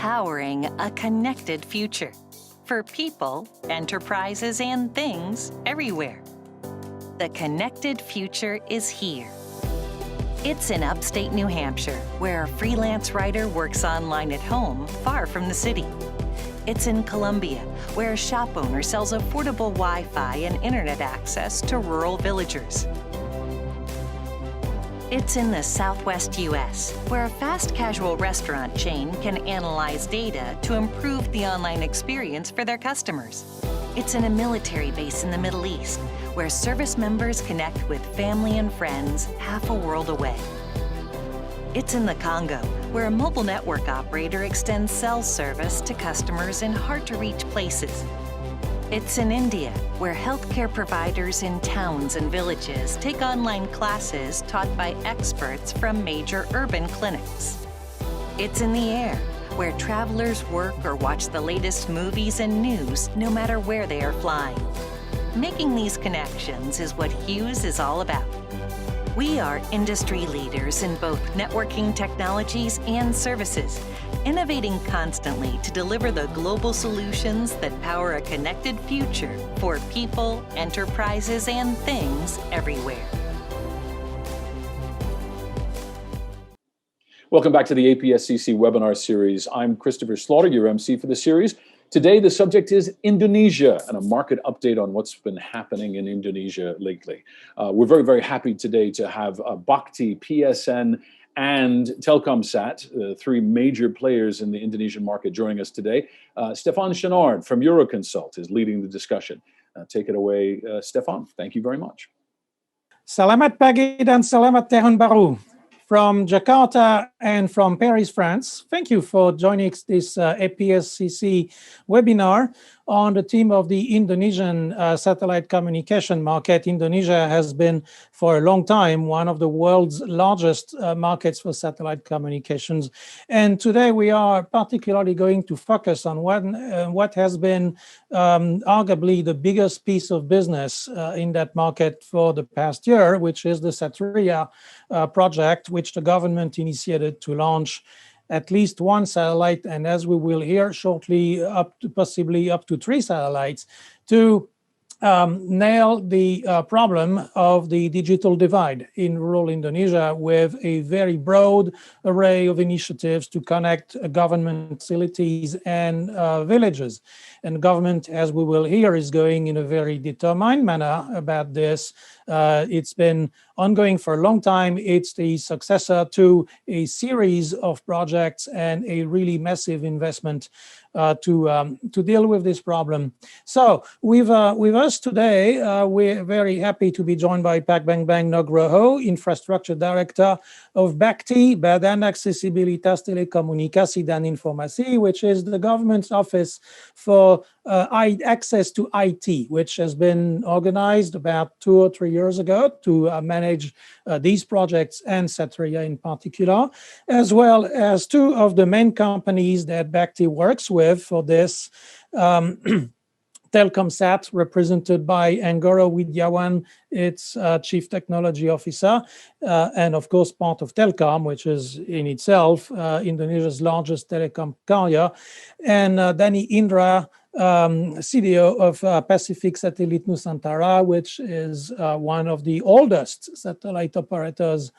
powering a connected future for people, enterprises, and things everywhere. The connected future is here. It's in upstate New Hampshire, where a freelance writer works online at home, far from the city. It's in Colombia, where a shop owner sells affordable Wi-Fi and internet access to rural villagers. It's in the Southwest U.S., where a fast casual restaurant chain can analyze data to improve the online experience for their customers. It's in a military base in the Middle East, where service members connect with family and friends half a world away. It's in the Congo, where a mobile network operator extends cell service to customers in hard-to-reach places. It's in India, where healthcare providers in towns and villages take online classes taught by experts from major urban clinics. It's in the air, where travelers work or watch the latest movies and news no matter where they are flying. Making these connections is what Hughes is all about. We are industry leaders in both networking technologies and services, innovating constantly to deliver the global solutions that power a connected future for people, enterprises, and things everywhere. Welcome back to the APSCC webinar series. I'm Christopher Slaughter, your MC for the series. Today, the subject is Indonesia and a market update on what's been happening in Indonesia lately. We're very, very happy today to have Bhakti, PSN, and Telkomsat, three major players in the Indonesian market, joining us today. Stefan Chenard from Euroconsult is leading the discussion. Take it away, Stefan. Thank you very much. Selamat pagi dan selamat tahun baru. From Jakarta and from Paris, France, thank you for joining this APSCC webinar on the theme of the Indonesian satellite communication market. Indonesia has been, for a long time, one of the world's largest markets for satellite communications. And today we are particularly going to focus on what has been arguably the biggest piece of business in that market for the past year, which is the Satria project, which the government initiated to launch at least one satellite, and as we will hear shortly, possibly up to 3 satellites, to nail the problem of the digital divide in rural Indonesia with a very broad array of initiatives to connect government facilities and villages. And government, as we will hear, is going in a very determined manner about this. It's been ongoing for a long time. It's the successor to a series of projects and a really massive investment to deal with this problem. So with us today, we're very happy to be joined by Pak Bambang Nugroho, Infrastructure Director of Bhakti, Badan Aksesibilitas Telekomunikasi dan Informasi, which is the government's office for access to IT, which has been organized about 2 or 3 years ago to manage these projects and Satria in particular, as well as 2 of the main companies that Bhakti works with for this. Telkomsat, represented by Anggoro Widjawan, its Chief Technology Officer, and of course part of Telkom, which is in itself Indonesia's largest telecom carrier, and Danny Indra, CDO of Pacific Satellite Nusantara, which is one of the oldest satellite operators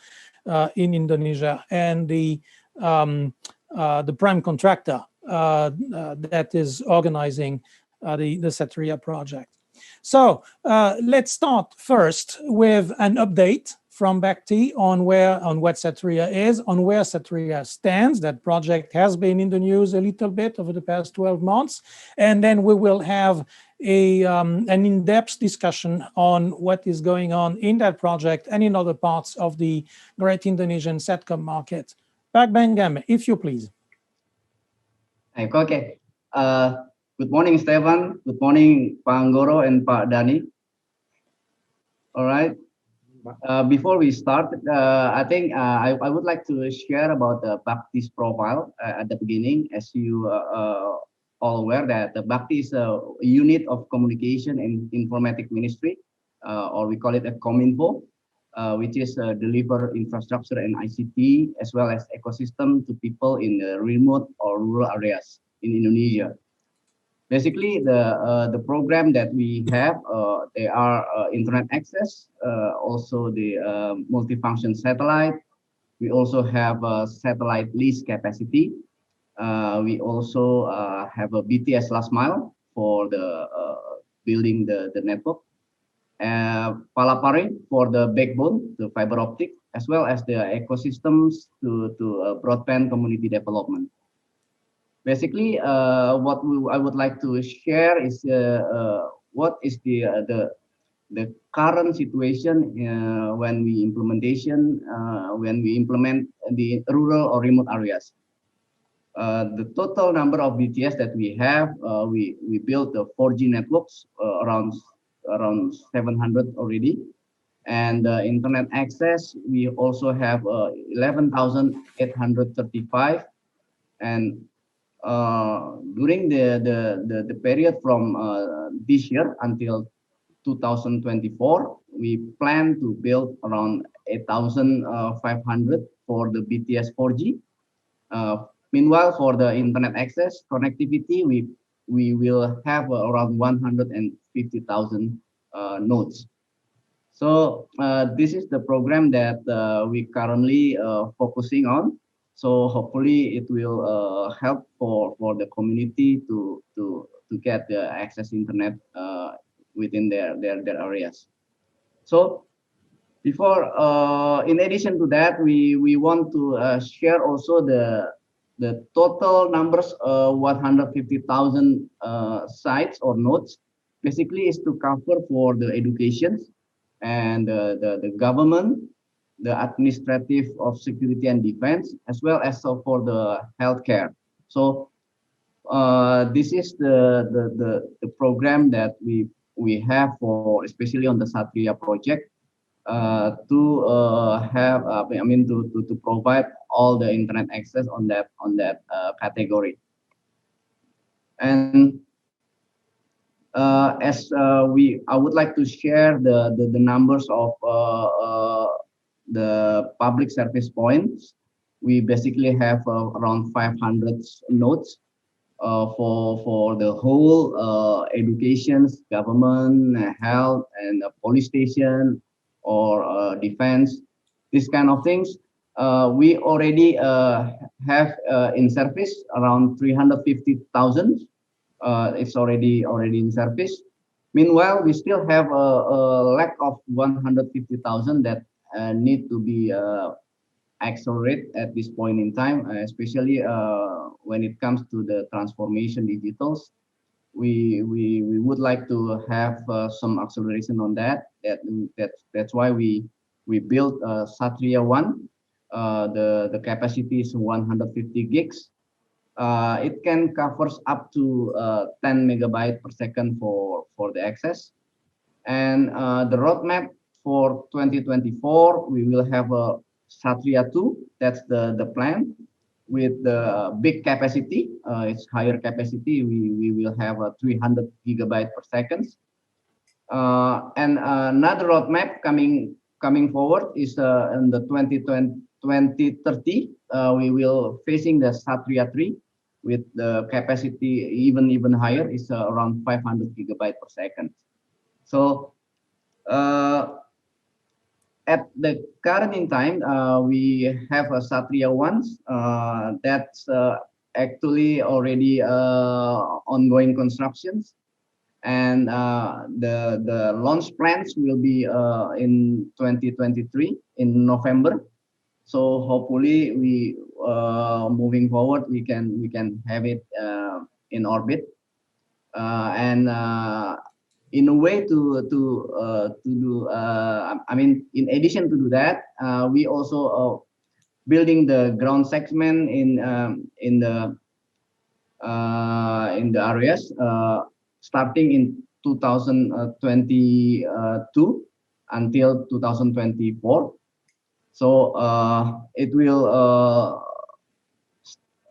in Indonesia, and the prime contractor that is organizing the Satria project. So let's start first with an update from Bhakti on what Satria is, on where Satria stands. That project has been in the news a little bit over the past 12 months. And then we will have an in-depth discussion on what is going on in that project and in other parts of the great Indonesian Satcom market. Pak Bambang, if you please. Okay. Good morning, Stefan. Good morning, Pak Anggoro and Pak Dani. All right. Before we start, I think I would like to share about Bhakti's profile at the beginning. As you all aware that the Bhakti is a unit of communication and informatic ministry, or we call it a Kominfo. which is deliver infrastructure and ICT as well as ecosystem to people in the remote or rural areas in Indonesia. Basically, the program that we have, they are internet access, also the multifunction satellite. We also have a satellite lease capacity. We also have a BTS last mile for the building the network. Palapari for the backbone, the fiber optic, as well as the ecosystems to broadband community development. Basically, what I would like to share is what is the current situation when we implement the rural or remote areas. The total number of BTS that we have, we built the 4G networks around 700 already, and internet access we also have 11,835, and during the period from this year until 2024, we plan to build around 8,500 for the BTS 4G. Meanwhile, for the internet access connectivity, we will have around 150,000 nodes. So this is the program that we currently focusing on. So hopefully it will help for the community to get the access internet within their areas. So before, in addition to that, we want to share also the total numbers 150,000 sites or nodes. Basically, is to cover for the education and the government, the administrative of security and defense, as well as for the healthcare. So this is the program that we have for, especially on the Satria project, to have to provide all the internet access on that category. And I would like to share the numbers of the public service points. We basically have around 500 nodes for the whole education, government, health, and police station or defense, these kind of things. We already have in service around 350,000. It's already in service. Meanwhile, we still have a lack of 150,000 that need to be accelerated at this point in time, especially when it comes to the transformation digitals. We would like to have some acceleration on that. That's why we built Satria 1. The capacity is 150 gigs. It can covers up to 10 megabyte per second for the access. And the roadmap for 2024, we will have a Satria 2. That's the plan with the big capacity. It's higher capacity. We will have a 300 gigabyte per second. And another roadmap coming forward is in the 2030. We will facing the Satria 3 with the capacity even higher, is around 500 gigabyte per second. So at the current in time, we have a Satria 1 that's actually already ongoing constructions, and the launch plans will be in 2023 in November. So hopefully we moving forward, we can have it in orbit, and in a way to do. In addition to do that, we also building the ground segment in the areas starting in 2022 until 2024. So it will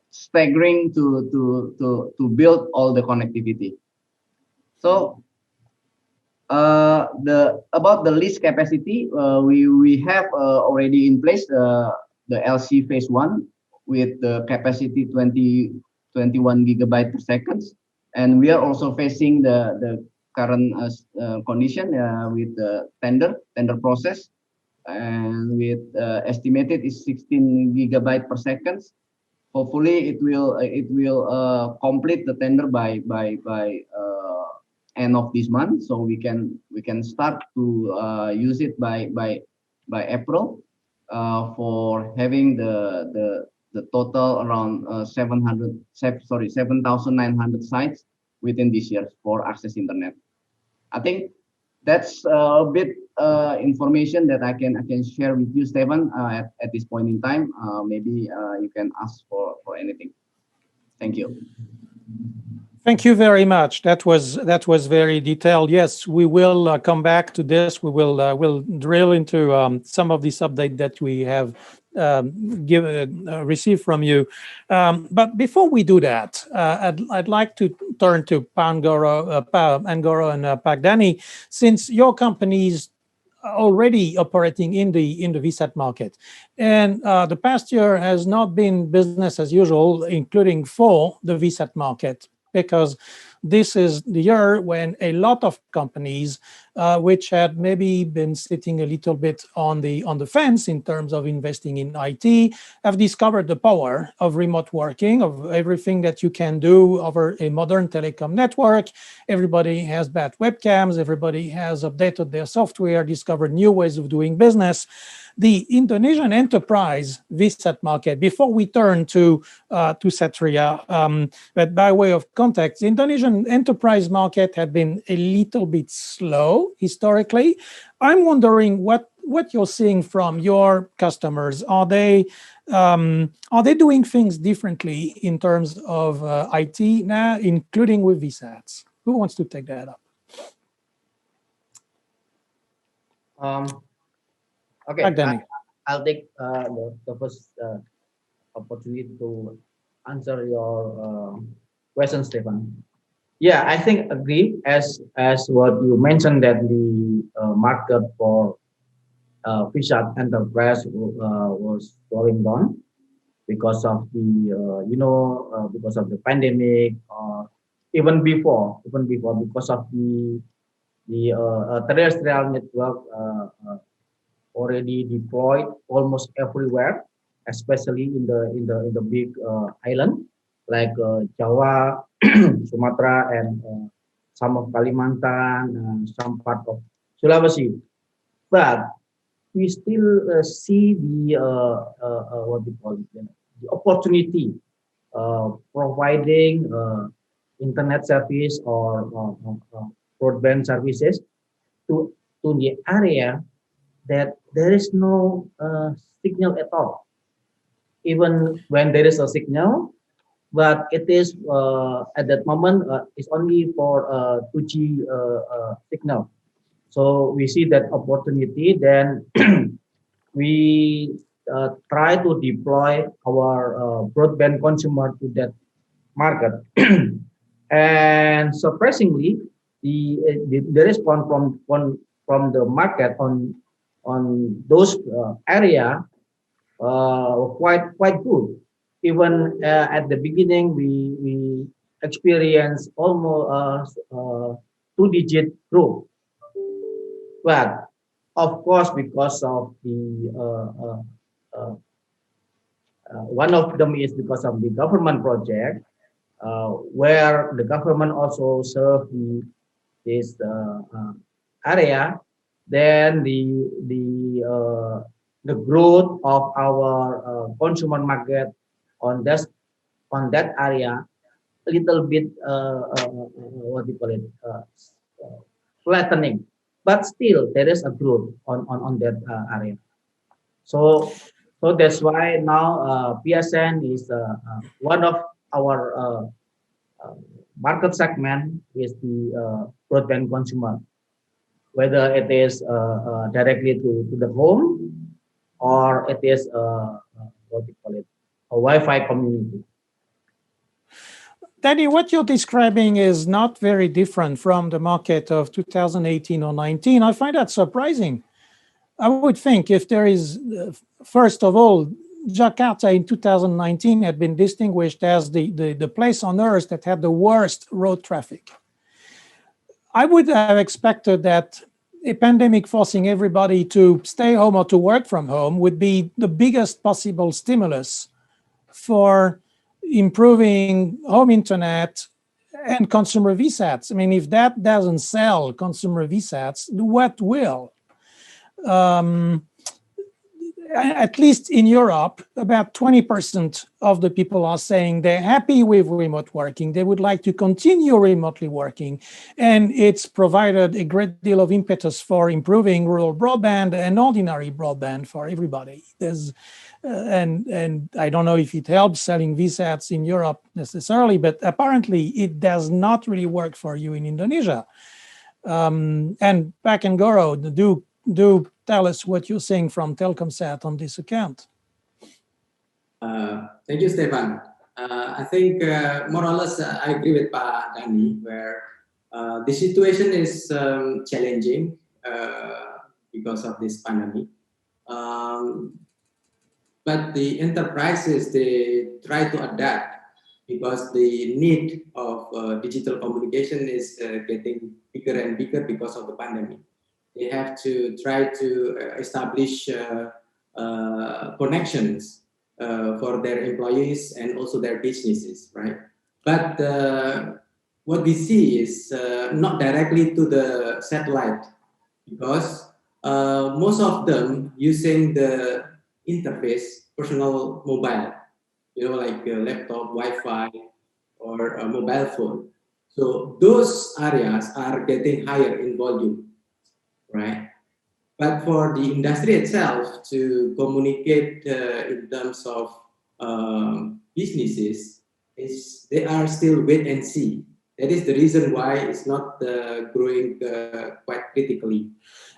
staggering to build all the connectivity. So About the lease capacity, we have already in place the LC phase 1 with the capacity 21 gigabyte per second, and we are also facing the current condition with the tender process, and with estimated is 16 gigabyte per second. Hopefully, it will complete the tender by end of this month, so we can start to use it by April for having the total around 7,900 sites within this year for access internet. I think that's a bit information that I can share with you, Stefan, at this point in time. Maybe you can ask for anything. Thank you. Thank you very much. That was very detailed. Yes, we will come back to this. We will we'll drill into some of this update that we have received from you. But before we do that, I'd like to turn to Angoro and Pak Dani, since your companies already operating in the VSAT market, and the past year has not been business as usual, including for the VSAT market, because this is the year when a lot of companies which had maybe been sitting a little bit on the fence in terms of investing in IT have discovered the power of remote working, of everything that you can do over a modern telecom network. Everybody has bad webcams, everybody has updated their software, discovered new ways of doing business. The Indonesian enterprise VSAT market, before we turn to Satria, but by way of context, the Indonesian enterprise market had been a little bit slow historically. I'm wondering what you're seeing from your customers. Are they doing things differently in terms of IT now, including with VSATs? Who wants to take that up? Okay, I'll take the first opportunity to answer your question, Stefan. Yeah, I think agree as what you mentioned, that the market for VSAT enterprise was going down because of the because of the pandemic, or even before because of the terrestrial network already deployed almost everywhere, especially in the big island like Java, Sumatra, and some of Kalimantan, some part of Sulawesi. But we still see the what we call it, the opportunity providing internet service or broadband services to the area that there is no signal at all, even when there is a signal, but it is at that moment it's only for 2G signal. So we see that opportunity, then we try to deploy our broadband consumer to that market. And surprisingly, the response from the market on those area quite good. Even at the beginning, we experienced almost 2-digit growth. But of course, because of the one of them is because of the government project, where the government also serve this area. Then the growth of our consumer market on that area a little bit what do you call it, flattening, but still there is a growth on that area. So that's why now PSN is one of our market segment is the broadband consumer, whether it is directly to the home, or it is what do you call it, a Wi-Fi community. Danny, what you're describing is not very different from the market of 2018 or 19. I find that surprising. I would think if there is, first of all, Jakarta in 2019 had been distinguished as the place on earth that had the worst road traffic. I would have expected that a pandemic forcing everybody to stay home or to work from home would be the biggest possible stimulus for improving home internet and consumer VSATs. I mean, if that doesn't sell consumer VSATs, what will? At least in Europe, about 20% of the people are saying they're happy with remote working. They would like to continue remotely working. And it's provided a great deal of impetus for improving rural broadband and ordinary broadband for everybody. There's, and I don't know if it helps selling VSATs in Europe necessarily, but apparently it does not really work for you in Indonesia. And Pak and Goro, do tell us what you're saying from Telkomsat on this account. Thank you, Stefan. I think more or less I agree with Pak Dani, where the situation is challenging because of this pandemic. But the enterprises, they try to adapt because the need of digital communication is getting bigger and bigger because of the pandemic. They have to try to establish connections for their employees and also their businesses, right? But what we see is not directly to the satellite, because most of them using the interface, personal mobile, like a laptop, Wi-Fi, or a mobile phone. So those areas are getting higher in volume. Right, but for the industry itself to communicate in terms of businesses, they are still wait and see. That is the reason why it's not growing quite critically.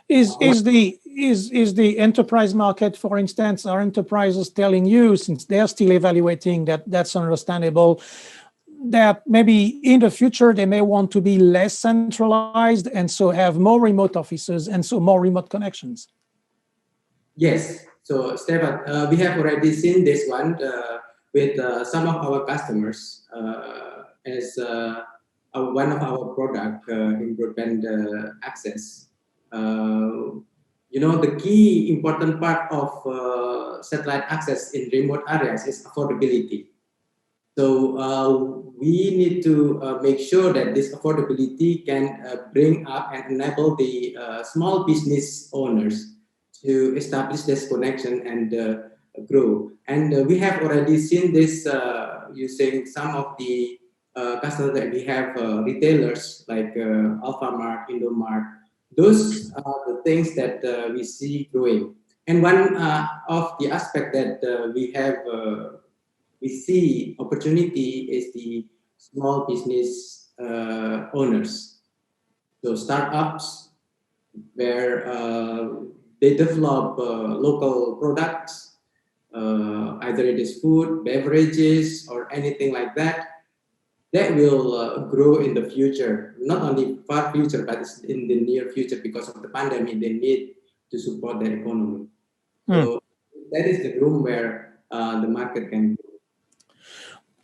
Is the enterprise market, for instance, are enterprises telling you, since they're still evaluating that's understandable, that maybe in the future they may want to be less centralized and so have more remote offices and so more remote connections? Yes. So, Stefan, we have already seen this one with some of our customers as one of our product in broadband access. The key important part of satellite access in remote areas is affordability. So we need to make sure that this affordability can bring up and enable the small business owners to establish this connection and grow. And we have already seen this using some of the customers that we have, retailers like Alfamart, Indomart. Those are the things that we see growing. And one of the aspect that we see opportunity is the small business owners. So startups where they develop local products, either it is food, beverages, or anything like that, that will grow in the future, not only far future, but in the near future. Because of the pandemic, they need to support their economy. So that is the room where the market can grow.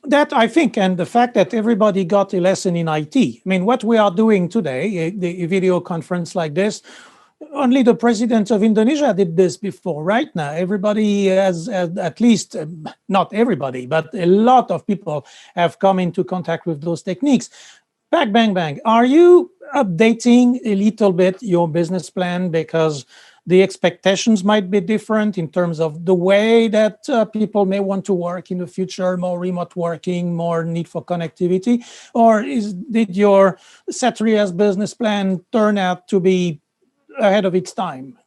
That I think, and the fact that everybody got a lesson in IT. I mean, what we are doing today, a video conference like this, only the president of Indonesia did this before. Right now, everybody has, at least, not everybody, but a lot of people have come into contact with those techniques. Pak Bang Bang, are you updating a little bit your business plan because the expectations might be different in terms of the way that people may want to work in the future, more remote working, more need for connectivity? Or did your Satria's business plan turn out to be ahead of its time?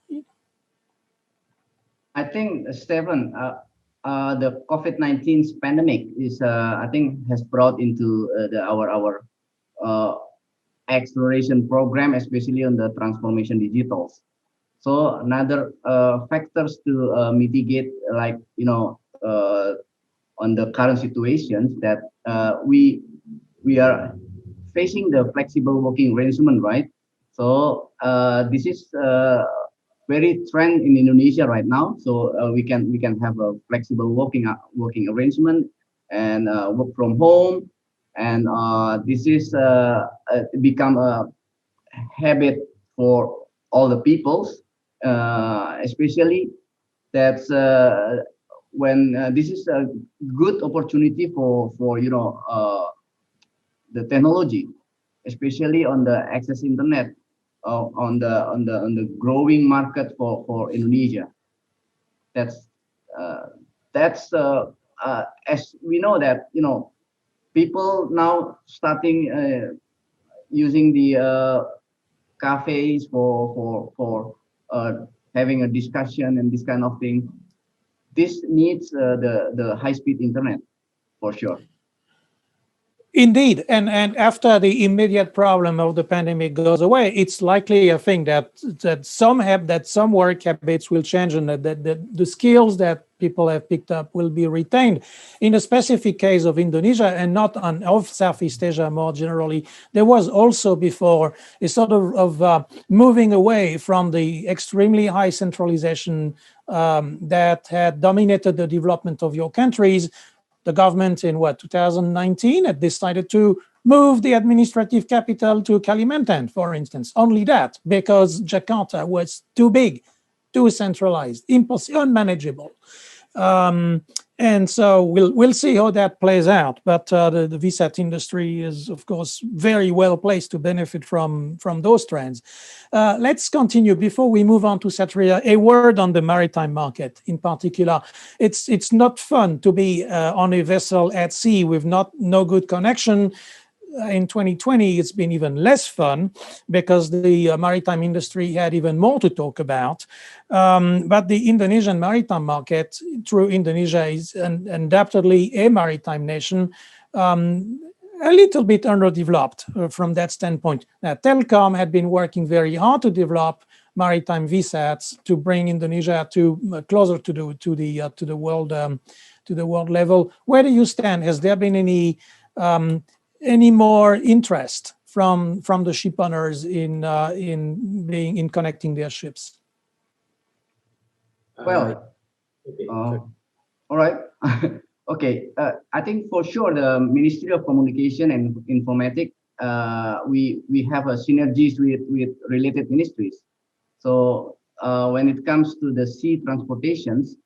I think, Stephen, the COVID-19 pandemic is, I think, has brought into our exploration program, especially on the transformation digitals. So another factors to mitigate, on the current situations, that we we are facing the flexible working arrangement, right? So this is very trend in Indonesia right now. So we can have a flexible working arrangement and work from home, and this is become a habit for all the peoples, especially that's when this is a good opportunity for the technology, especially on the access internet, on the growing market for Indonesia. That's uh, that's as we know that people now starting using the cafes for having a discussion and this kind of thing. This needs the high speed internet for sure. Indeed, and after the immediate problem of the pandemic goes away, it's likely, I think, that some work habits will change, and that the skills that people have picked up will be retained. In the specific case of Indonesia, and not of Southeast Asia more generally, there was also before a sort of moving away from the extremely high centralization that had dominated the development of your countries. The government in 2019 had decided to move the administrative capital to Kalimantan, for instance. Only that, because Jakarta was too big, too centralized, unmanageable. And so we'll see how that plays out. But the VSAT industry is, of course, very well placed to benefit from those trends. Let's continue. Before we move on to Satria, a word on the maritime market in particular. It's not fun to be on a vessel at sea with no good connection. In 2020, it's been even less fun because the maritime industry had even more to talk about. But the Indonesian maritime market, through Indonesia, is undoubtedly a maritime nation, a little bit underdeveloped from that standpoint. Now, Telkom had been working very hard to develop maritime VSATs to bring Indonesia closer to the world level. Where do you stand? Has there been any more interest from the ship owners in connecting their ships? Well, Okay. all right. Okay. I think for sure the Ministry of Communication and Informatics, we have a synergies with related ministries. So when it comes to the sea transportations,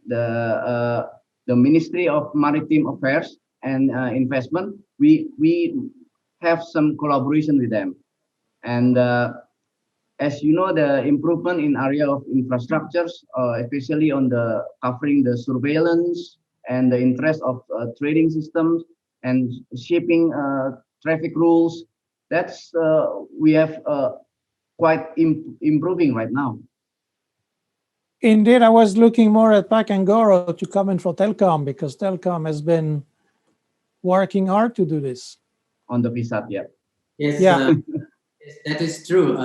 the Ministry of Maritime Affairs and Investment, we have some collaboration with them. And as you know, the improvement in area of infrastructures, especially on the covering the surveillance and the interest of trading systems and shipping traffic rules, that's we have quite improving right now. Indeed, I was looking more at Pak and Goro to comment for Telkom, because Telkom has been working hard to do this. On the VSAT, yeah. Yes, Yeah. yes, that is true,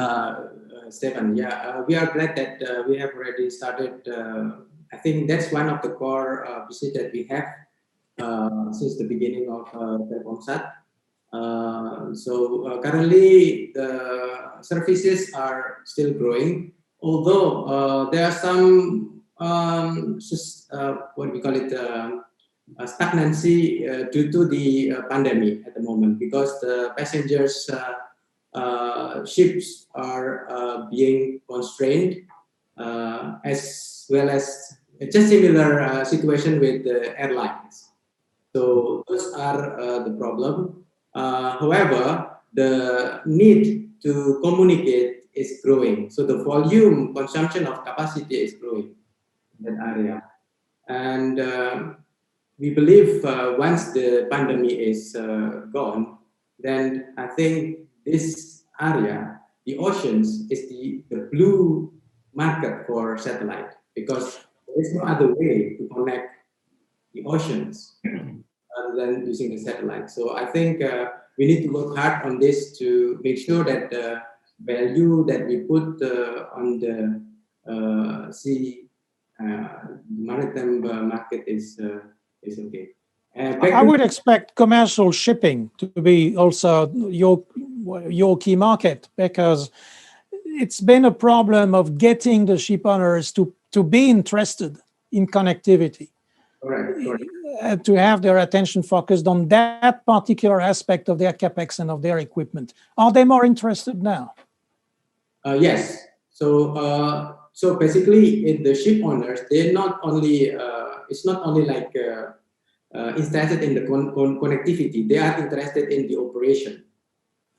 Stefan. Yeah, we are glad that we have already started. I think that's one of the core pieces that we have since the beginning of Telkomsat. So currently the services are still growing, although there are some what we call it stagnancy due to the pandemic at the moment, because the passengers ships are being constrained, as well as just similar situation with the airlines. So those are the problem. However, the need to communicate is growing. So the volume consumption of capacity is growing in that area. And we believe once the pandemic is gone, then I think this area, the oceans, is the blue market for satellite, because there is no other way to connect the oceans other than using the satellite. So I think we need to work hard on this to make sure that the value that we put on the sea maritime market is okay. I would expect commercial shipping to be also your key market, because it's been a problem of getting the ship owners to be interested in connectivity. Correct. To have their attention focused on that particular aspect of their capex and of their equipment. Are they more interested now? Yes. So basically, the ship owners, they're not only it's not only like interested in the connectivity, they are interested in the operation.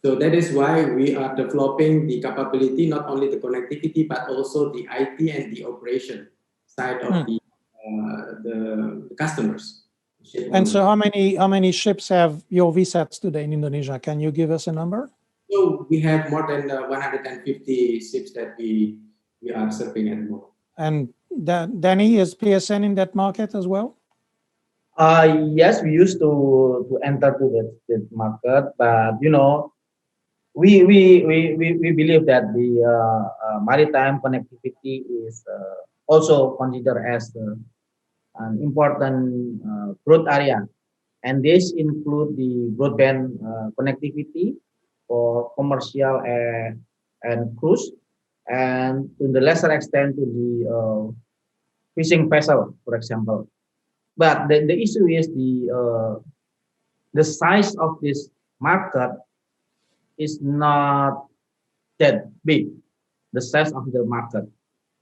So that is why we are developing the capability, not only the connectivity, but also the IT and the operation side of the customers. And so how many ships have your VSATs today in Indonesia? Can you give us a number? So we have more than 150 ships that we are serving at the moment. And Danny, is PSN in that market as well? Yes, we used to enter to that market, but you know, we believe that the maritime connectivity is also considered as an important growth area, and this include the broadband connectivity for commercial and cruise, and to the lesser extent to the fishing vessel, for example. But the issue is the size of this market is not that big, the size of the market,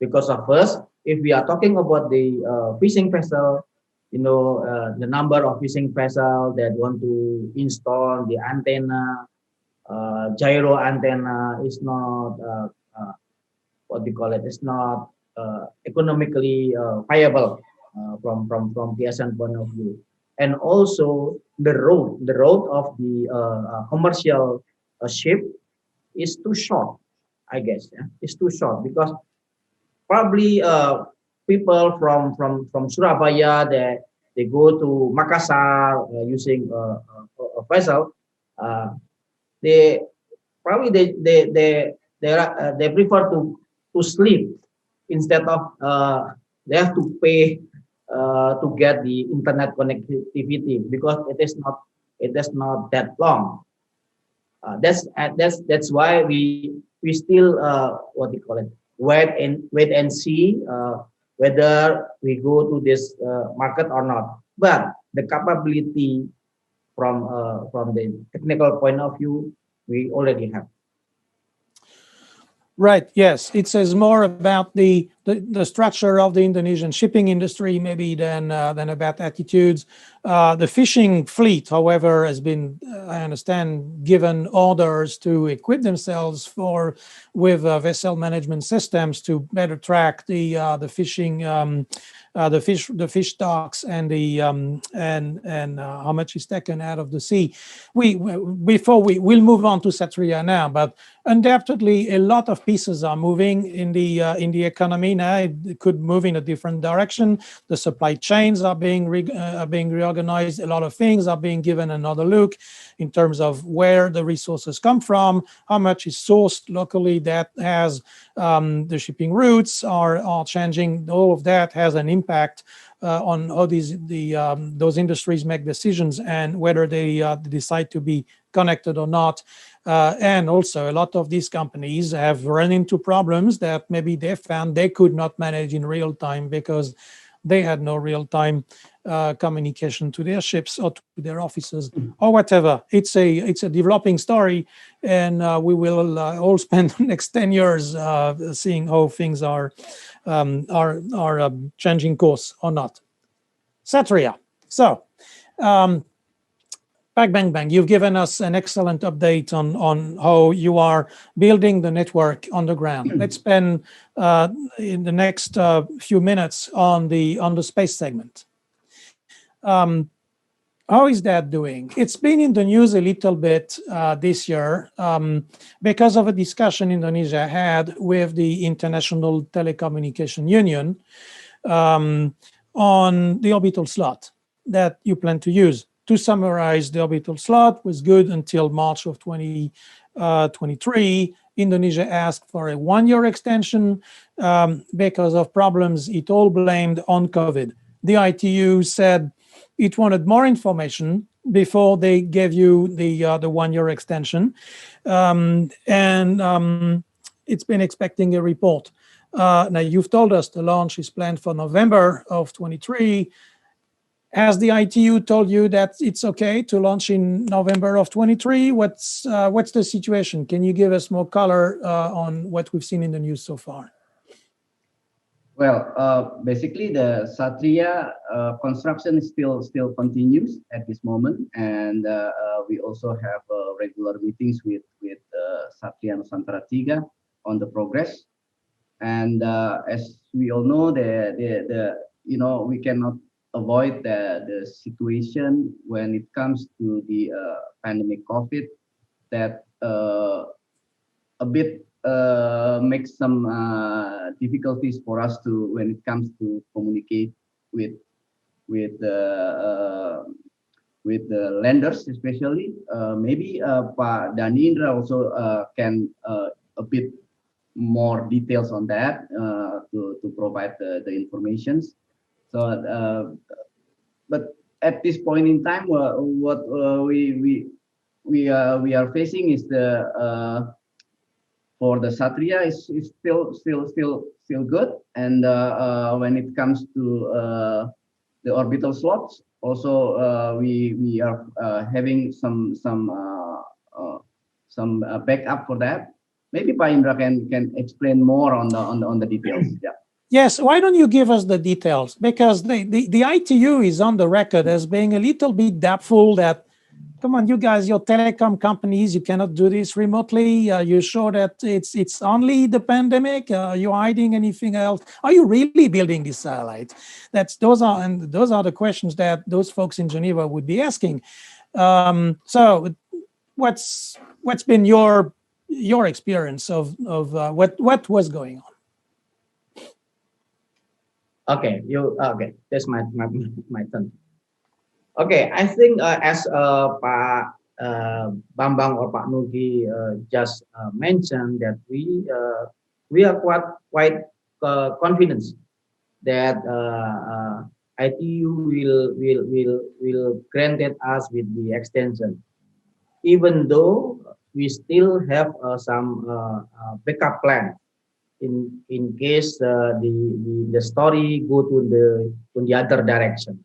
because of first, if we are talking about the fishing vessel, you know, the number of fishing vessel that want to install the antenna, gyro antenna is not what we call it. It's not economically viable from PSN point of view, and also the road of the commercial ship is too short. I guess it's too short because probably people from Surabaya they go to Makassar using a vessel. They probably they prefer to sleep instead of they have to pay to get the internet connectivity because it is not that long. That's why we still what we call it, wait and see whether we go to this market or not. But the capability from the technical point of view, we already have. Right. Yes, it says more about the structure of the Indonesian shipping industry, maybe than about attitudes. The fishing fleet, however, has been, I understand, given orders to equip themselves with vessel management systems to better track the fishing. The fish stocks and how much is taken out of the sea. We'll move on to Satria now, but undoubtedly a lot of pieces are moving in the economy now. It could move in a different direction. The supply chains are being reorganized. A lot of things are being given another look in terms of where the resources come from, how much is sourced locally. That has the shipping routes are changing. All of that has an impact on how those industries make decisions and whether they decide to be connected or not. And also, a lot of these companies have run into problems that maybe they found they could not manage in real time because they had no real-time communication to their ships or to their officers or whatever. It's a developing story, and we will all spend the next 10 years seeing how things are changing course or not. Satria. So, Bang Bang, you've given us an excellent update on how you are building the network on the ground. Let's spend in the next few minutes on the space segment. How is that doing? It's been in the news a little bit this year because of a discussion Indonesia had with the International Telecommunication Union on the orbital slot that you plan to use. To summarize, the orbital slot was good until March of 2023. Indonesia asked for a 1-year extension because of problems it all blamed on COVID. The ITU said it wanted more information before they gave you the 1-year extension, and it's been expecting a report. Now you've told us the launch is planned for November of 23. Has the ITU told you that it's okay to launch in November of 23? What's the situation? Can you give us more color on what we've seen in the news so far? Well, basically the Satria construction still continues at this moment, and we also have regular meetings with Satria Nusantara III on the progress. And as we all know, we cannot avoid the situation when it comes to the pandemic COVID that a bit makes some difficulties for us when it comes to communicate with the lenders, especially. Maybe Pak Dhani Indra also can a bit more details on that to provide the informations. So, but at this point in time, what we are facing is the for the Satria is still good, and when it comes to the orbital slots, also we are having some backup for that. Maybe Pak Indra can explain more on the details. Yeah. Yes, why don't you give us the details? Because the ITU is on the record as being a little bit doubtful that, come on, you guys, your telecom companies, you cannot do this remotely. You're sure that it's only the pandemic? You're hiding anything else? Are you really building this satellite? Those are the questions that those folks in Geneva would be asking. So, what's been your experience of what was going on? Okay, okay. That's my turn. Okay, I think as Pak Bambang or Pak Nugi just mentioned, that we are quite confident that ITU will grant us with the extension, even though we still have some backup plan in case the story go to the other direction.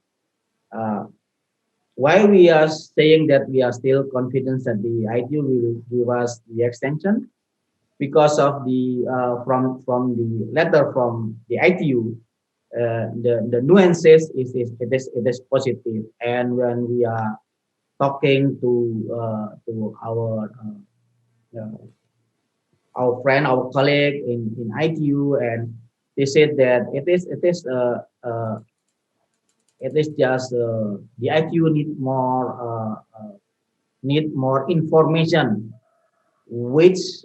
Why we are saying that we are still confident that the ITU will give us the extension? Because of the from the letter from the ITU, the nuances it is positive, and when we are talking to our friend, our colleague in ITU, and they said that it is just the ITU need more information, which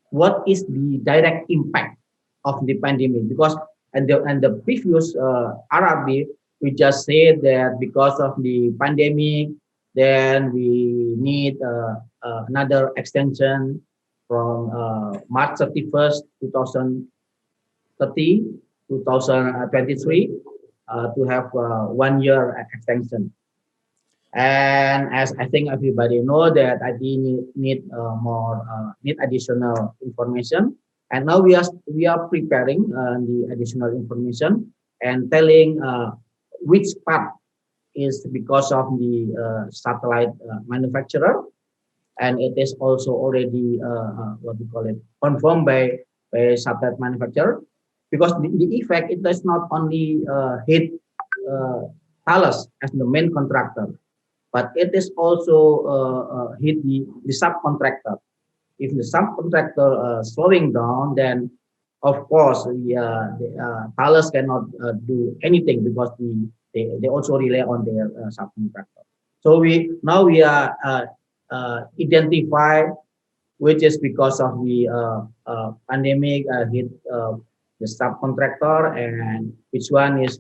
what is the direct impact of the pandemic, because and the previous RRB we just said that because of the pandemic, then we need another extension from March 31st, 2023 to have 1 year extension. And as I think everybody know that ITU need additional information, and now we are preparing the additional information and telling which part is because of the satellite manufacturer, and it is also already what we call it confirmed by satellite manufacturer, because the effect, it does not only hit Thales as the main contractor, but it is also hit the subcontractor. If the subcontractor slowing down, then of course Thales cannot do anything, because they also rely on their subcontractor. So we are identify which is because of the pandemic hit the subcontractor, and which one is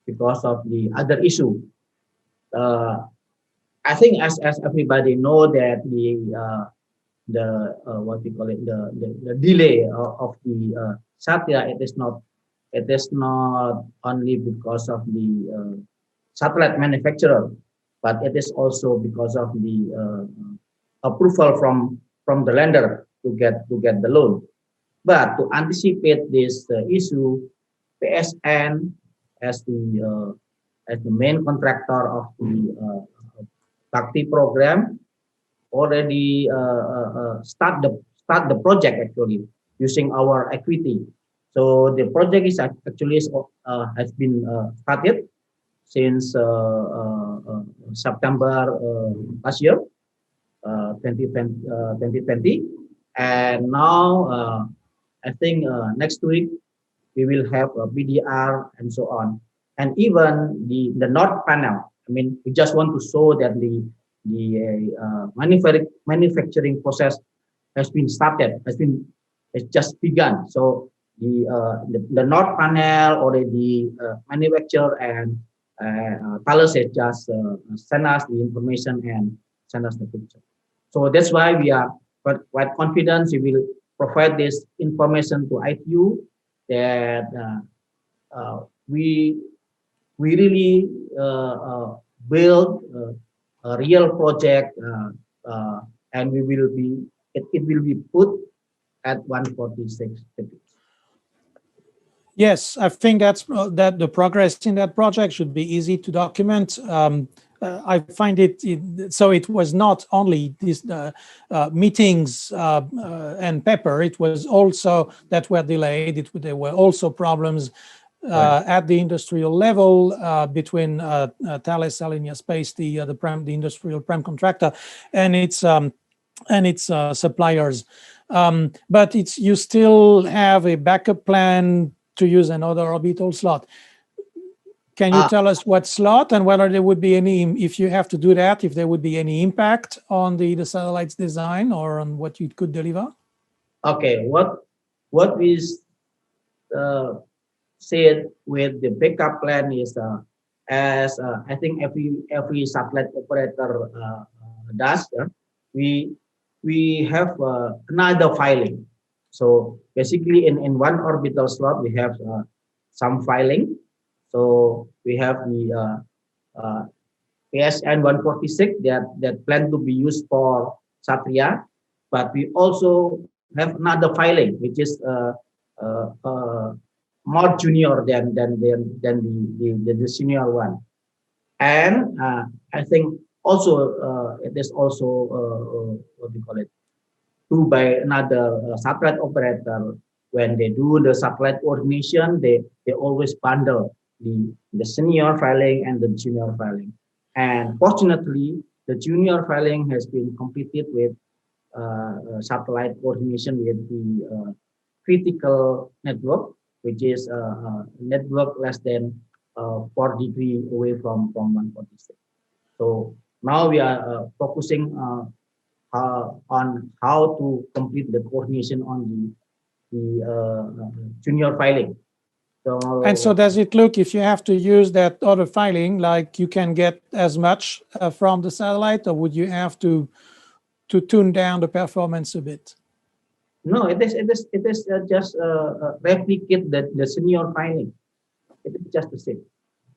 because of the other issue. I think as everybody know that the what we call it the delay of the Satya, it is not it is not only because of the satellite manufacturer, but it is also because of the approval from the lender to get the loan. But to anticipate this issue, PSN as the main contractor of the Bhakti program already start the project actually using our equity. So the project is actually has been started since September last year, 2020, and now I think next week we will have a BDR and so on, and even the north panel. I mean, we just want to show that the manufacturing process has been started, it's just begun. So the north panel already manufactured, and Thales has just send us the information and send us the picture. So that's why we are quite confident we will provide this information to ITU that we really build a real project, and we will be it will be put at 146 degrees. Yes, I think that the progress in that project should be easy to document. I find so it was not only these meetings and paper, it was also that were delayed. There were also problems at the industrial level between Thales Alenia Space, the industrial prime contractor, and its suppliers. But you still have a backup plan to use another orbital slot. Can you tell us what slot and whether there would be any, if you have to do that, if there would be any impact on the satellite's design or on what you could deliver? Okay, what we said with the backup plan is as I think every satellite operator does, we have another filing. So basically in one orbital slot we have some filing. So we have the PSN 146 that plan to be used for Satria, but we also have another filing which is more junior than the senior one, and I think also it is also what do you call it, do by another satellite operator. When they do the satellite coordination, they always bundle the senior filing and the junior filing. And fortunately, the junior filing has been completed with satellite coordination with the critical network, which is a network less than 4 degrees away from 146. So now we are focusing on how to complete the coordination on the junior filing. And so does it look, if you have to use that other filing, like you can get as much from the satellite, or would you have to tune down the performance a bit? No, it is just replicate the senior filing. It is just the same.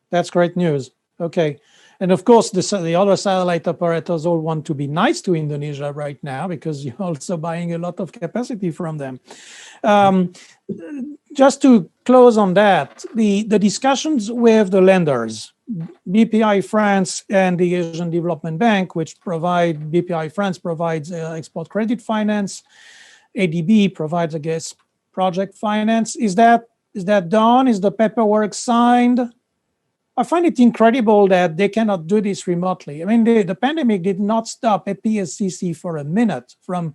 That's great news. Okay. And of course, the other satellite operators all want to be nice to Indonesia right now because you're also buying a lot of capacity from them. Just to close on that, the discussions with the lenders, BPI France and the Asian Development Bank, which BPI France provides export credit finance, ADB provides, I guess, project finance. Is that done? Is the paperwork signed? I find it incredible that they cannot do this remotely. I mean, the pandemic did not stop APSCC for a minute from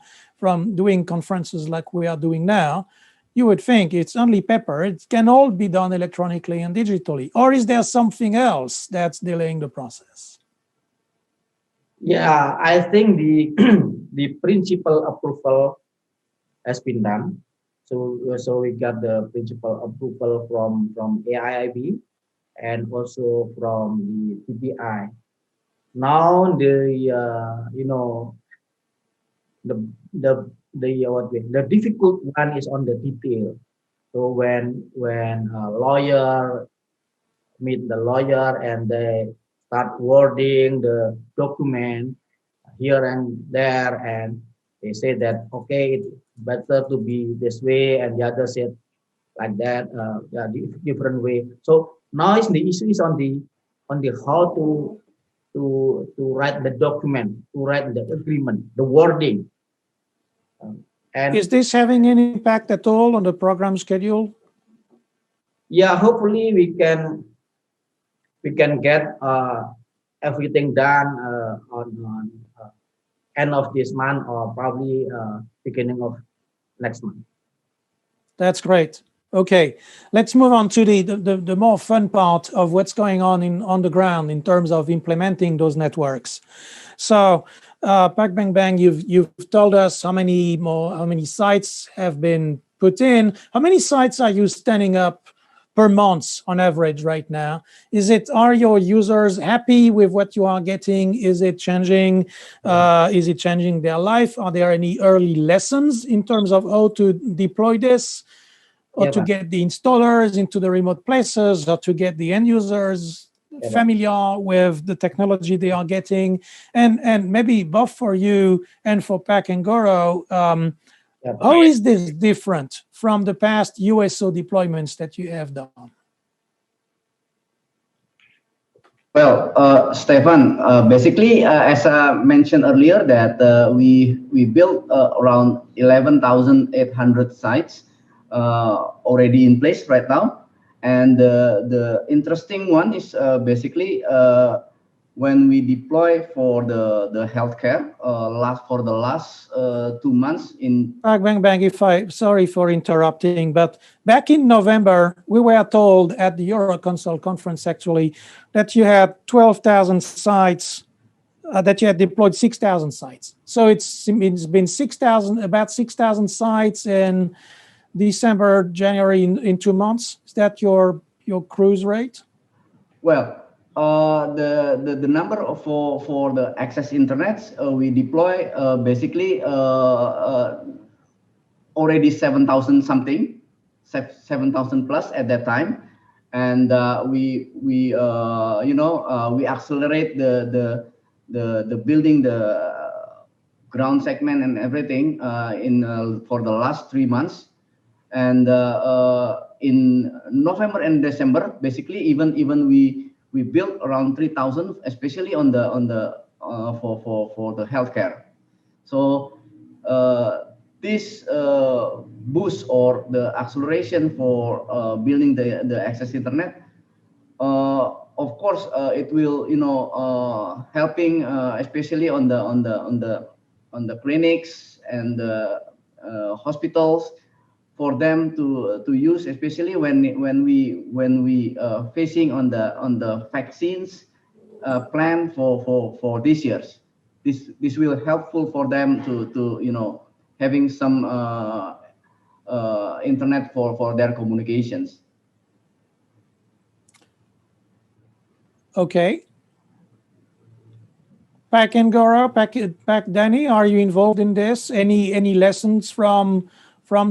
doing conferences like we are doing now. You would think it's only paper. It can all be done electronically and digitally. Or is there something else that's delaying the process? Yeah, I think the principal approval has been done. So we got the principal approval from AIIB and also from the PPI. Now the difficult one is on the detail. So when a lawyer meet the lawyer and they start wording the document here and there, and they say that okay, it's better to be this way, and the other said like that, yeah, different way. So now is the issue is on the how to write the document, to write the agreement, the wording. And Is this having any impact at all on the program schedule? yeah, hopefully we can get everything done on end of this month or probably beginning of next month. That's great. Okay, let's move on to the more fun part of what's going on the ground in terms of implementing those networks. So, Pak Bang Bang, you've told us how many sites have been put in. How many sites are you standing up per month on average right now? Are your users happy with what you are getting? Is it changing? Is it changing their life? Are there any early lessons in terms of how to deploy this? Or to get the installers into the remote places, or to get the end users familiar with the technology they are getting, and maybe both for you and for Pak and Goro, how is this different from the past USO deployments that you have done? Well, Stefan, basically, as I mentioned earlier, that we built around 11,800 sites already in place right now, and the interesting one is basically when we deploy for the healthcare for the last 2 months in. Pak Bang Bang, sorry for interrupting, but back in November, we were told at the Euroconsult conference actually that you had 12,000 sites, that you had deployed 6,000 sites. So it's been about 6,000 sites in December, January in 2 months. Is that your cruise rate? Well, the number for the access internet we deploy basically already 7,000 something, 7,000 plus at that time, and we accelerate the building the ground segment and everything for the last 3 months. And in November and December, basically, even we built around 3,000, especially for the healthcare. So this boost or the acceleration for building the access internet, of course, it will helping especially on the clinics and the hospitals, for them to use, especially when we facing on the vaccines plan for this years. This will helpful for them to having some internet for their communications. Okay. Pak and Goro, Pak Danny, are you involved in this? Any lessons from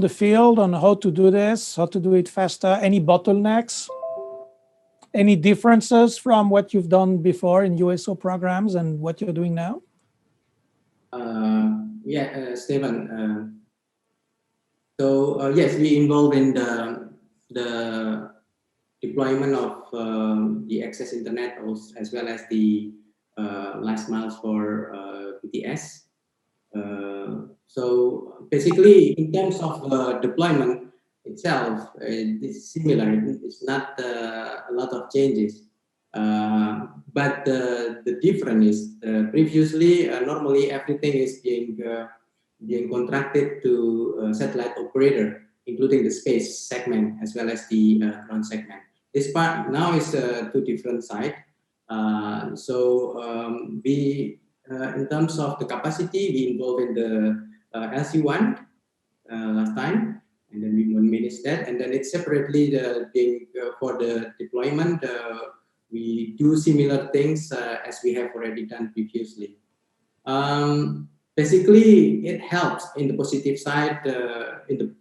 the field on how to do this, how to do it faster? Any bottlenecks? Any differences from what you've done before in USO programs and what you're doing now? Stephen. Yes, we involved in the deployment of the access internet as well as the last miles for BTS. So basically, in terms of deployment itself, it's similar. It's not a lot of changes. But the difference is previously, normally everything is being contracted to satellite operator, including the space segment as well as the ground segment. This part now is two different sides. We, in terms of the capacity, we involved in the LC1 last time, and then we manage that, and then it's separately for the deployment. We do similar things as we have already done previously. Basically, it helps in the positive side, in the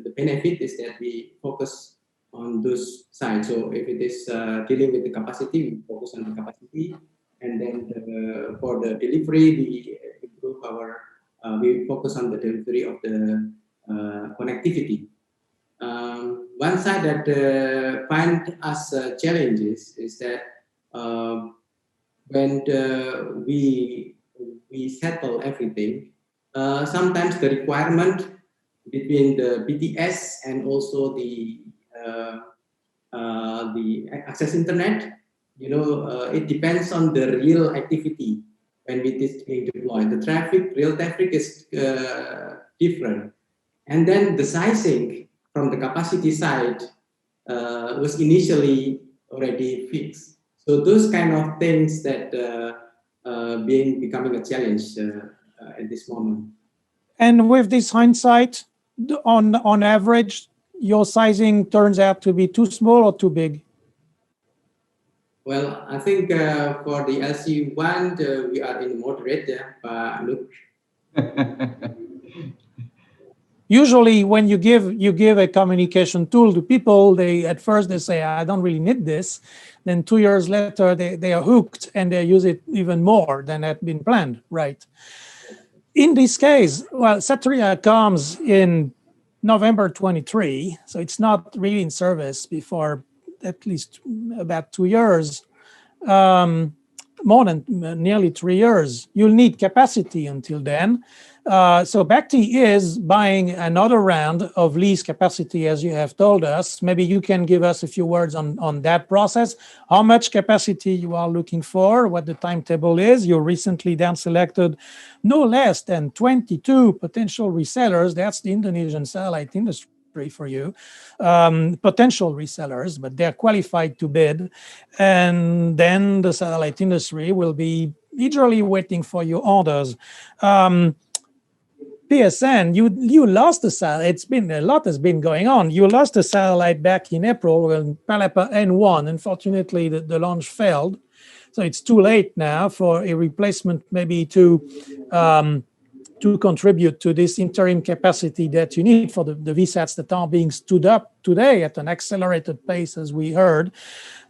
the benefit is that we focus on those sides. So if it is dealing with the capacity, we focus on the capacity, and then for the delivery, we improve our, we focus on the delivery of the connectivity. One side that find us challenges is that when we settle everything, sometimes the requirement between the BTS and also the access internet, it depends on the real activity when it is being deployed. The traffic, real traffic is different. And then the sizing from the capacity side was initially already fixed. So those kind of things that becoming a challenge at this moment. And with this hindsight, on average, your sizing turns out to be too small or too big? Well, I think for the LC1, we are in moderate, look. Usually, when you give a communication tool to people, they at first they say, "I don't really need this." Then 2 years later, they are hooked and they use it even more than had been planned, right? In this case, well, Satria comes in November 23, so it's not really in service before at least about 2 years, more than nearly 3 years. You'll need capacity until then. So Bharti is buying another round of lease capacity, as you have told us. Maybe you can give us a few words on that process, how much capacity you are looking for, what the timetable is. You recently down selected no less than 22 potential resellers. That's the Indonesian satellite industry for you, potential resellers, but they're qualified to bid. And then the satellite industry will be eagerly waiting for your orders. PSN, you lost the satellite. It's been a lot has been going on. You lost the satellite back in April when Palapa N1. Unfortunately, the launch failed. So it's too late now for a replacement, maybe to contribute to this interim capacity that you need for the VSATs that are being stood up today at an accelerated pace, as we heard.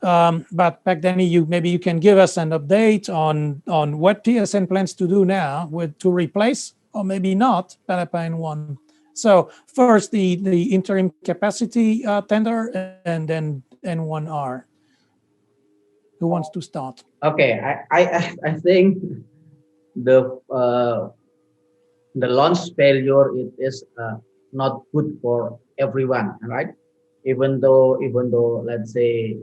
But Pagdani, maybe you can give us an update on what PSN plans to do now to replace, or maybe not, Palapa N1. So first the interim capacity tender, and then N1R. Who wants to start? Okay, I think the launch failure, it is not good for everyone, right? Even though let's say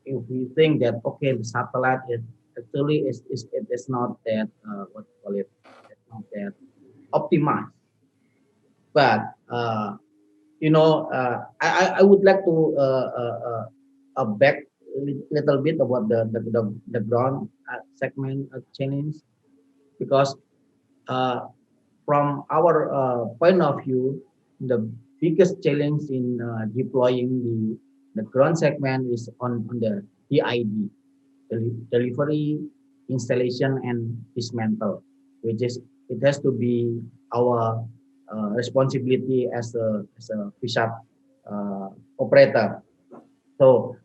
if we think that okay, the satellite is actually it is not that what you call it, it's not that optimized. But I would like to back a little bit about the ground segment challenge, because from our point of view, the biggest challenge in deploying the ground segment is on the DID, delivery, installation, and dismantle, which is it has to be our responsibility as a VSAT operator. So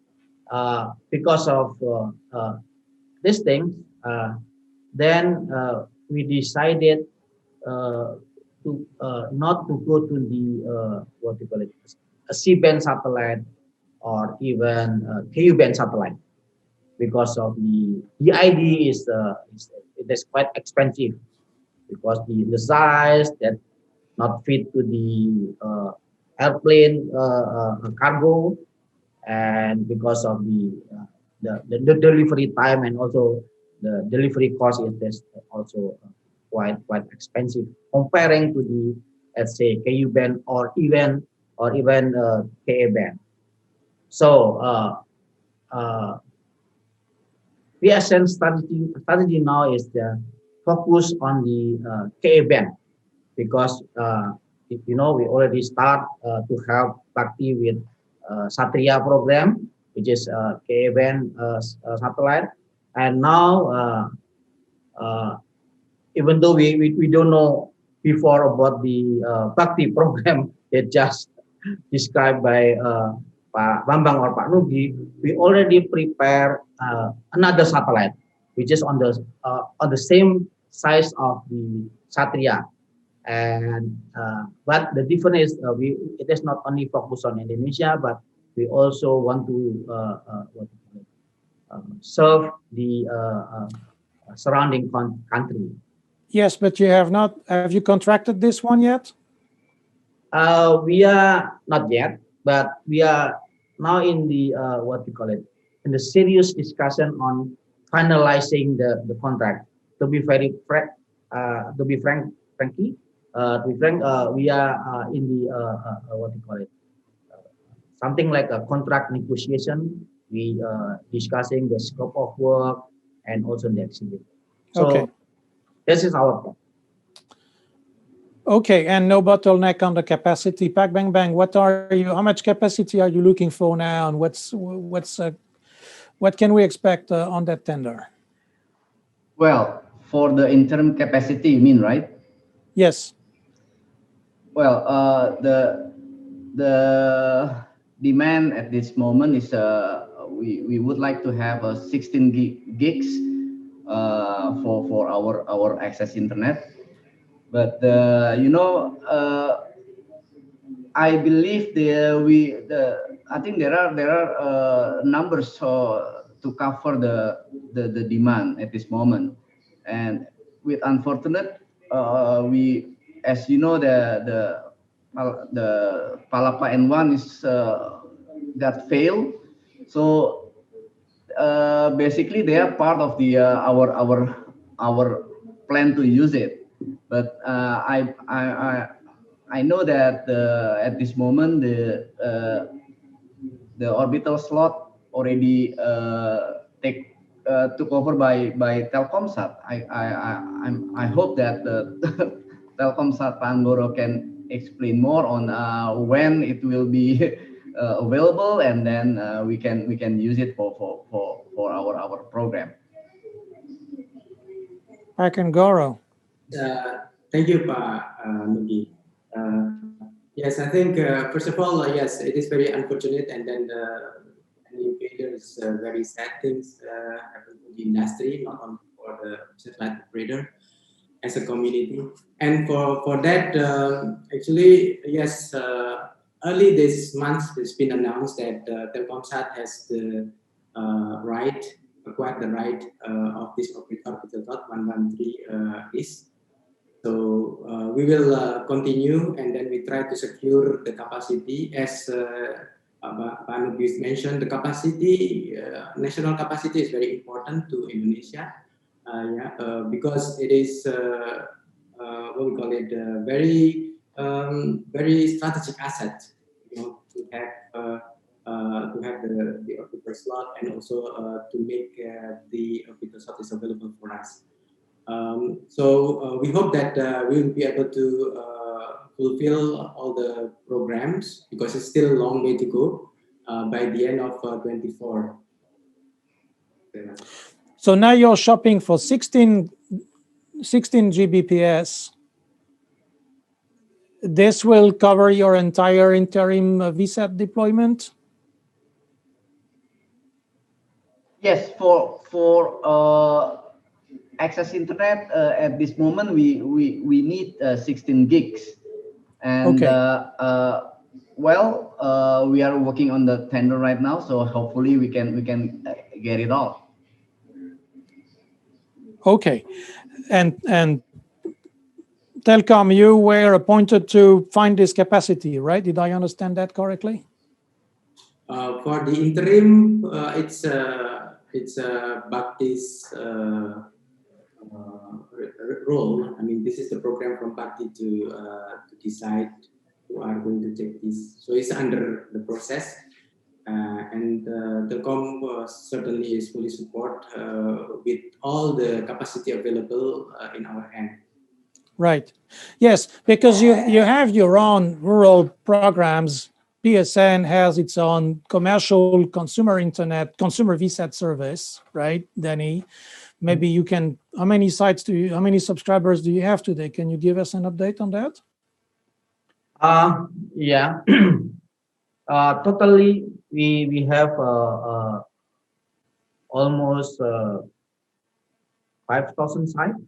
because of this thing, then we decided to not to go to the what you call it, a C-band satellite or even KU-band satellite, because of the DID is it is quite expensive, because the size that not fit to the airplane cargo, and because of the delivery time, and also the delivery cost is also quite expensive comparing to the, let's say, KU band or even KA band. So PSN strategy now is the focus on the KA band, because if you know, we already start to have Bharti with Satria program, which is KA band satellite, and now even though we don't know before about the Bharti program, it just described by Pak Bambang or Pak Nugi, we already prepare another satellite, which is on the same size of the Satria. And but the difference is it is not only focused on Indonesia, but we also want to serve the surrounding country. Yes, but have you contracted this one yet? We are not yet, but we are now in the in the serious discussion on finalizing the contract. To be very frank, we are in the something like a contract negotiation. We discussing the scope of work and also the exhibit. So Okay. this is our plan. Okay, and no bottleneck on the capacity. Pak Bang Bang, how much capacity are you looking for now, and what can we expect on that tender? Well, for the interim capacity, you mean, right? Yes. Well, the demand at this moment is we would like to have 16 gigs for our access internet, but I believe I think there are numbers to cover the demand at this moment, and with unfortunate we, as you know, the Palapa N1 is got failed, so basically they are part of the our plan to use it, but I know that at this moment the orbital slot already took over by Telkomsat. I hope that the Telkomsat Pak Anggoro can explain more on when it will be available, and then we can use it for our program. Pak Anggoro. Thank you, Pak Nugi. Yes, I think first of all, yes, it is very unfortunate, and then the invaders very sad things happen to the industry, not only for the satellite operator, as a community. And for that, actually, yes, early this month, it's been announced that Telkomsat has acquired the right of this orbital dot 113 East. So we will continue, and then we try to secure the capacity. As Pak Nubis mentioned, the capacity, national capacity is very important to Indonesia, because it is what we call it, very strategic asset, to have the orbital slot, and also to make the orbital slot is available for us. So we hope that we will be able to fulfill all the programs, because it's still a long way to go by the end of 24. So now you're shopping for 16 Gbps. This will cover your entire interim VSAT deployment? Yes, for access internet at this moment we need 16 gigs, and okay. We are working on the tender right now, so hopefully we can get it all. Okay, and Telkom, you were appointed to find this capacity, right? Did I understand that correctly? For the interim, it's Bakti's role. I mean, this is the program from Bakti to decide who are going to take this. So it's under the process, and Telkom certainly is fully support with all the capacity available in our hand. Right. Yes, because you have your own rural programs. PSN has its own commercial consumer internet, consumer VSAT service, right, Danny? Maybe you can, how many subscribers do you have today? Can you give us an update on that? Yeah. Totally, we have almost 5,000 sites.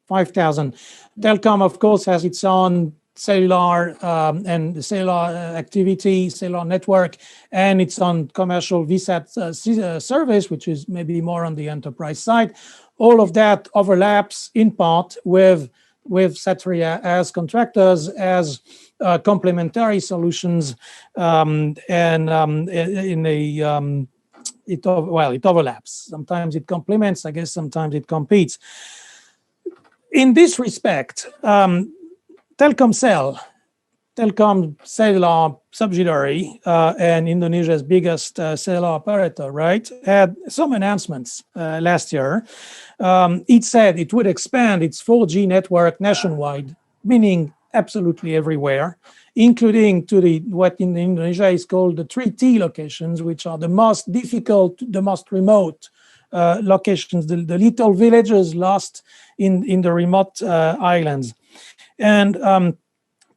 5,000. Telkom, of course, has its own cellular and cellular activity, cellular network, and its own commercial VSAT service, which is maybe more on the enterprise side. All of that overlaps in part with Satria as contractors, as complementary solutions, and in a it overlaps. Sometimes it complements, I guess. Sometimes it competes. In this respect, Telkomsel cellular subsidiary and Indonesia's biggest cellular operator, right, had some announcements last year. It said it would expand its 4G network nationwide, meaning absolutely everywhere, including to what in Indonesia is called the 3T locations, which are the most difficult, the most remote locations, the little villages lost in the remote islands. And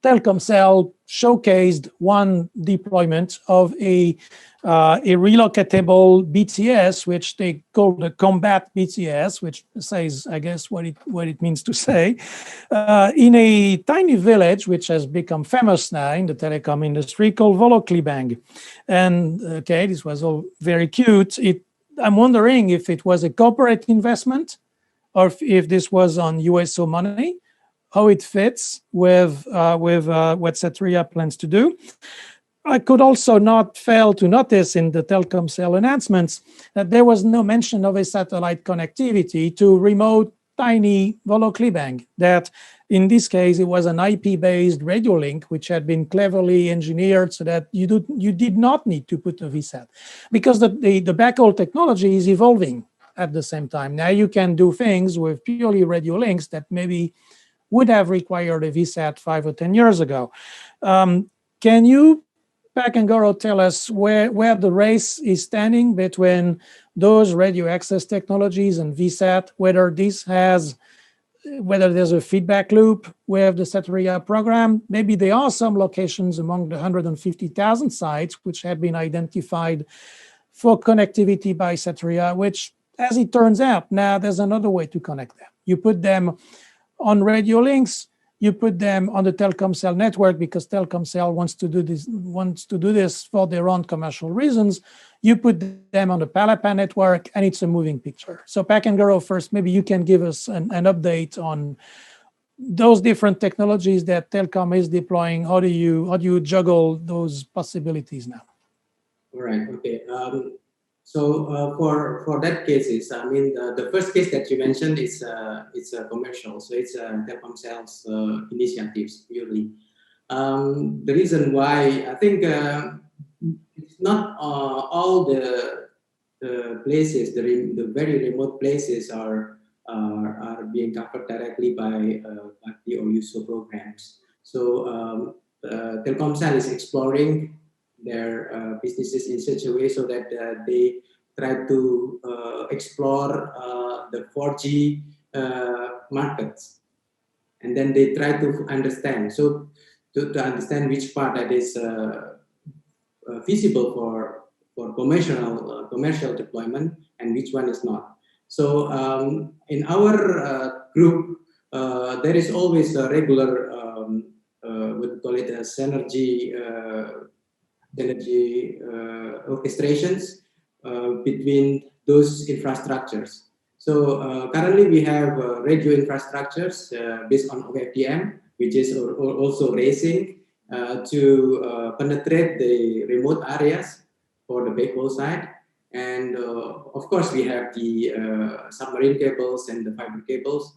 Telkomsel showcased one deployment of a relocatable BTS, which they call the combat BTS, which says, I guess, what it means to say, in a tiny village which has become famous now in the telecom industry called Voloklibang. And okay, this was all very cute. I'm wondering if it was a corporate investment or if this was on USO money, how it fits with what Satria plans to do. I could also not fail to notice in the Telkomsel announcements that there was no mention of a satellite connectivity to remote tiny Voloklibang, that in this case, it was an IP-based radio link, which had been cleverly engineered so that you did not need to put a VSAT, because the backhaul technology is evolving at the same time. Now you can do things with purely radio links that maybe would have required a VSAT 5 or 10 years ago. Can you, Pak and Goro, tell us where the race is standing between those radio access technologies and VSAT, whether there's a feedback loop with the Satria program? Maybe there are some locations among the 150,000 sites which have been identified for connectivity by Satria, which, as it turns out, now there's another way to connect them. You put them on radio links, you put them on the Telkomsel network because Telkomsel wants to do this for their own commercial reasons. You put them on the Palapa network, and it's a moving picture. So Pak and Goro, first, maybe you can give us an update on those different technologies that Telkom is deploying. How do you juggle those possibilities now? All right. Okay. So for that cases, I mean, the first case that you mentioned is it's a commercial, so it's Telkomsel's initiatives purely. The reason why I think it's not all the places, the very remote places are being covered directly by the or USO programs. So Telkomsel is exploring their businesses in such a way so that they try to explore the 4G markets, and then they try to understand. So to understand which part that is feasible for commercial deployment and which one is not. So in our group, there is always a regular, we call it a synergy orchestrations between those infrastructures. So currently we have radio infrastructures based on OFDM, which is also racing to penetrate the remote areas for the backhaul side. And of course we have the submarine cables and the fiber cables.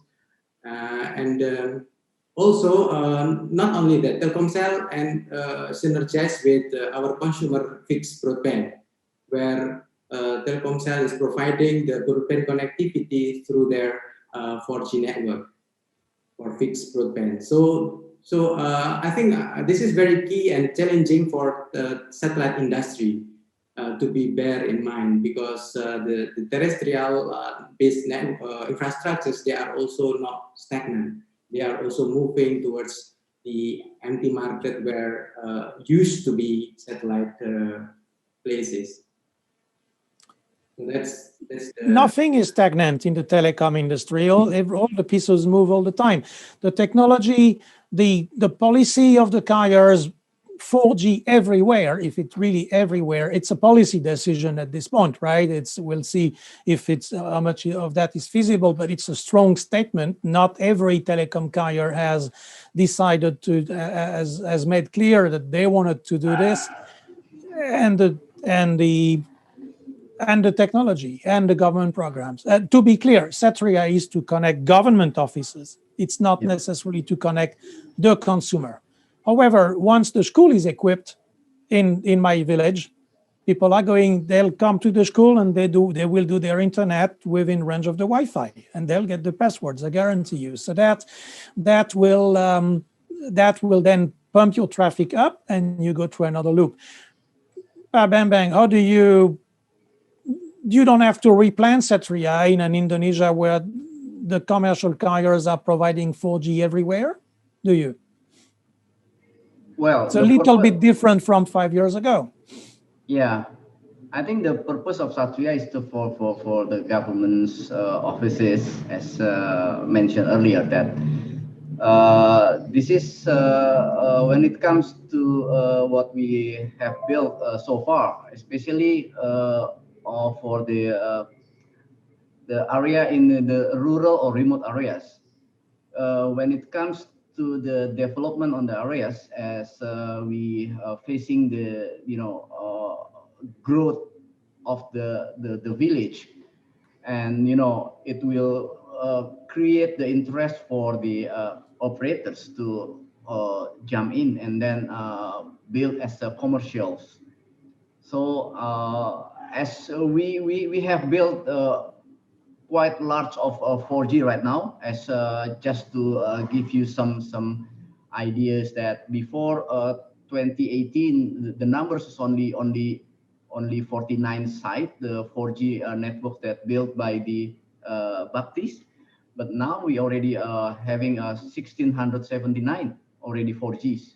Also, not only that, Telkomsel and synergize with our consumer fixed broadband, where Telkomsel is providing the broadband connectivity through their 4G network or fixed broadband. So I think this is very key and challenging for the satellite industry to be bear in mind, because the terrestrial based infrastructures, they are also not stagnant. They are also moving towards the empty market where used to be satellite places. So that's the... Nothing is stagnant in the telecom industry. All the pieces move all the time. The technology, the policy of the carriers, 4G everywhere. If it's really everywhere, it's a policy decision at this point, right? We'll see if it's how much of that is feasible, but it's a strong statement. Not every telecom carrier has decided to has made clear that they wanted to do this, and the technology and the government programs. To be clear, Satria is to connect government offices. It's not necessarily to connect the consumer. However, once the school is equipped in my village, people are they'll come to the school and they will do their internet within range of the Wi-Fi, and they'll get the passwords, I guarantee you. So that will then pump your traffic up and you go through another loop. Bang, how do you don't have to replan Satria in an Indonesia where the commercial carriers are providing 4G everywhere, do you? Well, it's a little bit different from 5 years ago. Yeah, I think the purpose of Satria is for the government's offices, as mentioned earlier, that this is when it comes to what we have built so far, especially for the area in the rural or remote areas. When it comes to the development on the areas, as we facing the growth of the village, and it will create the interest for the operators to jump in and then build as a commercials. So as we have built quite large of 4G right now, as just to give you some ideas, that before 2018 the numbers is only 49 sites, the 4G network that built by the Baptist, but now we already having 1679 already 4Gs.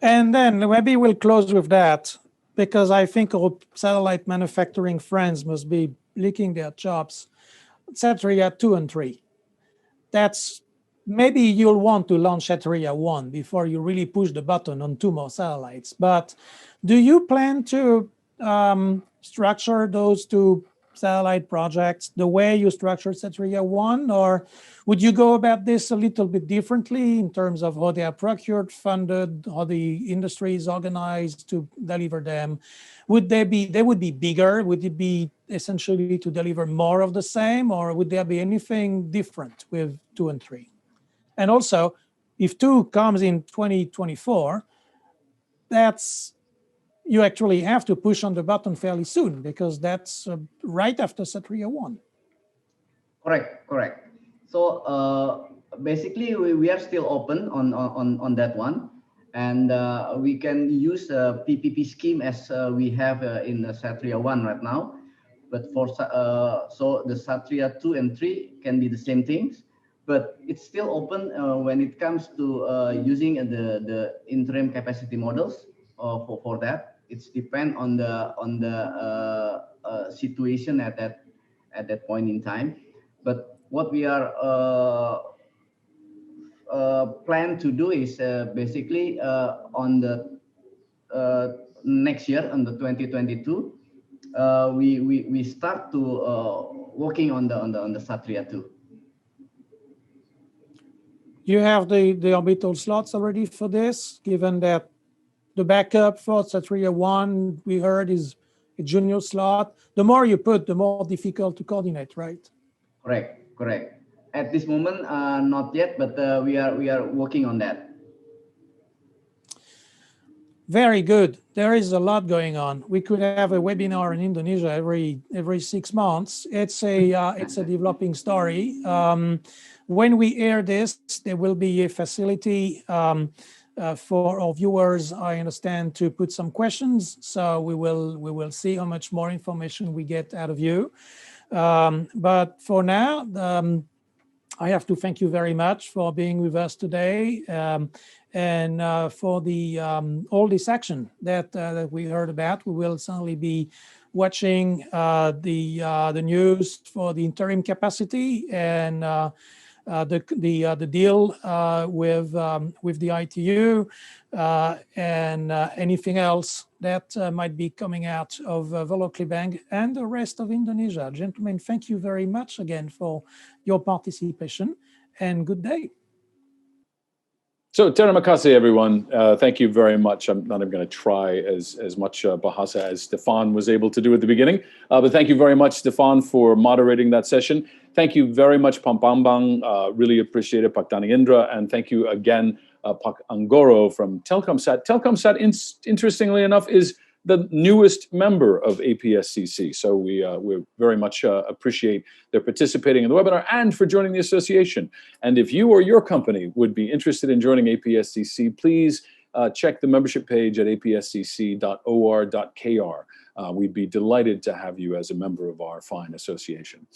And then maybe we'll close with that, because I think our satellite manufacturing friends must be licking their chops. Satria 2 and 3. That's maybe you'll want to launch Satria 1 before you really push the button on 2 more satellites. But do you plan to structure those 2 satellite projects the way you structured Satria 1, or would you go about this a little bit differently in terms of how they are procured, funded, how the industry is organized to deliver them? Would they would be bigger? Would it be essentially to deliver more of the same, or would there be anything different with 2 and 3? And also, if 2 comes in 2024, you actually have to push on the button fairly soon, because that's right after Satria 1. Correct. So basically, we are still open on that one, and we can use a PPP scheme as we have in the Satria 1 right now. But for so the Satria 2 and 3 can be the same things, but it's still open when it comes to using the interim capacity models for that. It's depend on the situation at that point in time. But what we are plan to do is basically on the next year, on the 2022, we start to working on the Satria 2. You have the orbital slots already for this, given that the backup for Satria 1 we heard is a junior slot. The more you put, the more difficult to coordinate, right? Correct. At this moment, not yet, but we are working on that. Very good. There is a lot going on. We could have a webinar in Indonesia every 6 months. It's a developing story. When we air this, there will be a facility for our viewers, I understand, to put some questions. So we will see how much more information we get out of you. But for now, I have to thank you very much for being with us today, and for the all this action that we heard about. We will certainly be watching the news for the interim capacity and the deal with the ITU and anything else that might be coming out of Voloclibang and the rest of Indonesia. Gentlemen, thank you very much again for your participation, and good day. So, terima kasih, everyone. Thank you very much. I'm not even going to try as much Bahasa as Stefan was able to do at the beginning. But thank you very much, Stefan, for moderating that session. Thank you very much, Pak Bambang. Really appreciate it, Pak Dani Indra. And thank you again, Pak Anggoro from Telkomsat. Telkomsat, interestingly enough, is the newest member of APSCC. So we very much appreciate their participating in the webinar and for joining the association. And if you or your company would be interested in joining APSCC, please check the membership page at apscc.or.kr. We'd be delighted to have you as a member of our fine association.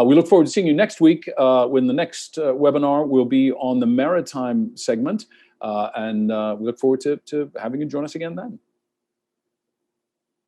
We look forward to seeing you next week when the next webinar will be on the maritime segment. And we look forward to having you join us again then.